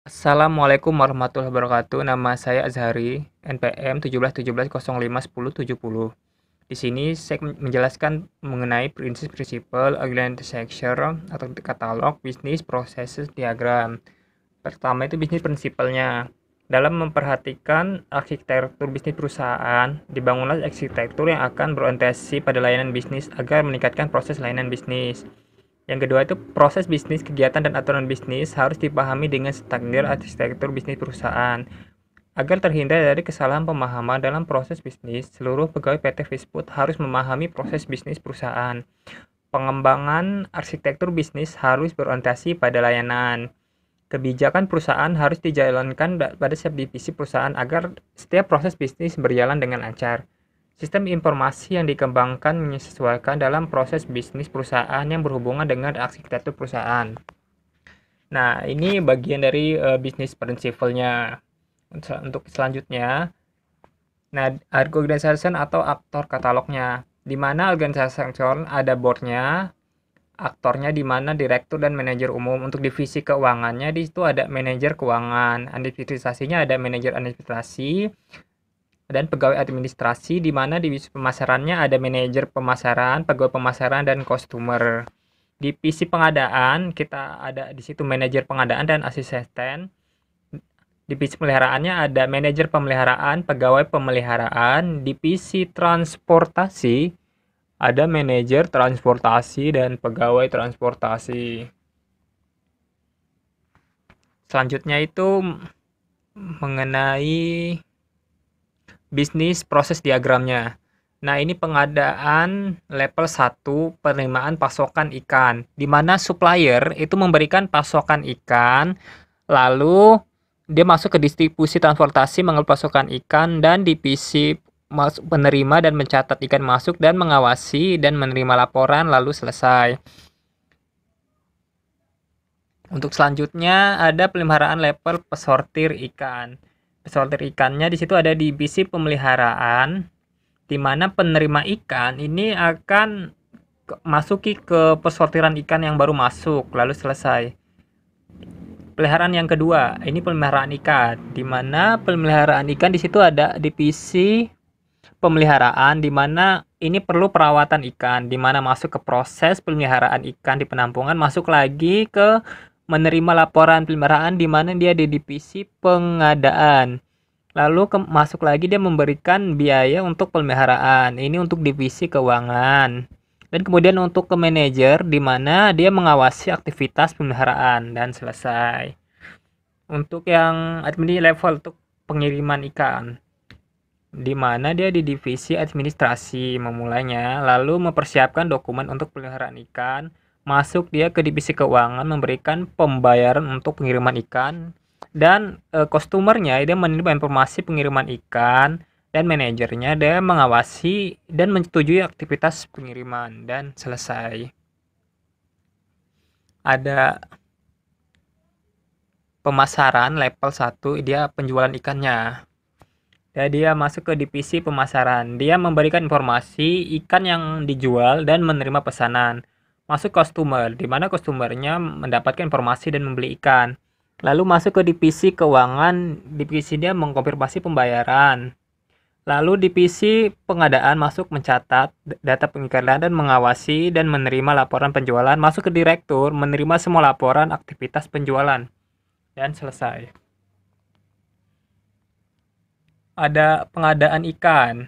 Assalamualaikum warahmatullahi wabarakatuh. Nama saya Azhari, NPM 1717051070. Di sini saya menjelaskan mengenai prinsip-prinsipal organization atau katalog bisnis processes diagram. Pertama itu bisnis prinsipalnya. Dalam memperhatikan arsitektur bisnis perusahaan, dibangunlah arsitektur yang akan berorientasi pada layanan bisnis agar meningkatkan proses layanan bisnis. Yang kedua itu proses bisnis, kegiatan dan aturan bisnis harus dipahami dengan standar arsitektur bisnis perusahaan. Agar terhindar dari kesalahan pemahaman dalam proses bisnis, seluruh pegawai PT Fishfood harus memahami proses bisnis perusahaan. Pengembangan arsitektur bisnis harus berorientasi pada layanan. Kebijakan perusahaan harus dijalankan pada setiap divisi perusahaan agar setiap proses bisnis berjalan dengan lancar. Sistem informasi yang dikembangkan menyesuaikan dalam proses bisnis perusahaan yang berhubungan dengan arsitektur perusahaan. Nah, ini bagian dari bisnis prinsipalnya. Untuk selanjutnya, nah, organization atau aktor katalognya. Di mana organization ada boardnya, aktornya di mana direktur dan manajer umum. Untuk divisi keuangannya di situ ada manajer keuangan, administrasinya ada manajer administrasi, dan pegawai administrasi di mana divisi pemasarannya ada manajer pemasaran, pegawai pemasaran dan customer. Divisi pengadaan kita ada di situ manajer pengadaan dan asisten. Divisi pemeliharaannya ada manajer pemeliharaan, pegawai pemeliharaan. Divisi transportasi ada manajer transportasi dan pegawai transportasi. Selanjutnya itu mengenai bisnis proses diagramnya. Nah, ini pengadaan level 1 penerimaan pasokan ikan, di mana supplier itu memberikan pasokan ikan, lalu dia masuk ke distribusi transportasi mengambil pasokan ikan, dan divisi penerima dan mencatat ikan masuk dan mengawasi dan menerima laporan lalu selesai. Untuk selanjutnya ada pemeliharaan level pesortir ikan. Pesortir ikannya di situ ada divisi pemeliharaan, di mana penerima ikan ini akan masuki ke pesortiran ikan yang baru masuk lalu selesai. Peliharaan yang kedua, ini pemeliharaan ikan, di mana pemeliharaan ikan di situ ada divisi pemeliharaan, di mana ini perlu perawatan ikan, di mana masuk ke proses pemeliharaan ikan di penampungan, masuk lagi ke menerima laporan pemeliharaan, di mana dia di divisi pengadaan. Lalu masuk lagi dia memberikan biaya untuk pemeliharaan. Ini untuk divisi keuangan. Dan kemudian untuk ke manajer, di mana dia mengawasi aktivitas pemeliharaan dan selesai. Untuk yang admin level untuk pengiriman ikan, di mana dia di divisi administrasi memulainya, lalu mempersiapkan dokumen untuk pemeliharaan ikan. Masuk dia ke divisi keuangan, memberikan pembayaran untuk pengiriman ikan, dan customernya dia menerima informasi pengiriman ikan, dan manajernya dia mengawasi dan menyetujui aktivitas pengiriman dan selesai. Ada pemasaran level 1, dia penjualan ikannya. Dan dia masuk ke divisi pemasaran, dia memberikan informasi ikan yang dijual dan menerima pesanan. Masuk customer, di mana customernya mendapatkan informasi dan membeli ikan. Lalu masuk ke divisi keuangan, divisi dia mengkonfirmasi pembayaran. Lalu divisi pengadaan masuk mencatat data pengiklan dan mengawasi dan menerima laporan penjualan. Masuk ke direktur, menerima semua laporan aktivitas penjualan. Dan selesai. Ada pengadaan ikan,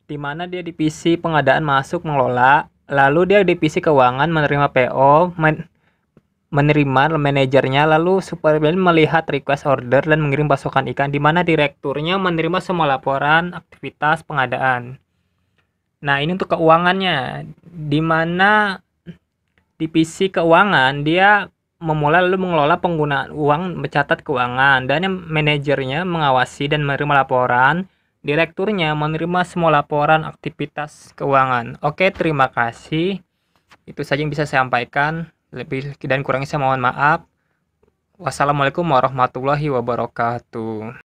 di mana dia divisi pengadaan masuk mengelola, lalu dia divisi keuangan menerima PO, menerima manajernya, lalu supervisor melihat request order dan mengirim pasokan ikan, di mana direkturnya menerima semua laporan aktivitas pengadaan. Nah, ini untuk keuangannya, di mana divisi keuangan dia memulai lalu mengelola penggunaan uang, mencatat keuangan, dan yang manajernya mengawasi dan menerima laporan. Direkturnya menerima semua laporan aktivitas keuangan. Oke, terima kasih. Itu saja yang bisa saya sampaikan. Lebih dan kurangnya saya mohon maaf. Wassalamualaikum warahmatullahi wabarakatuh.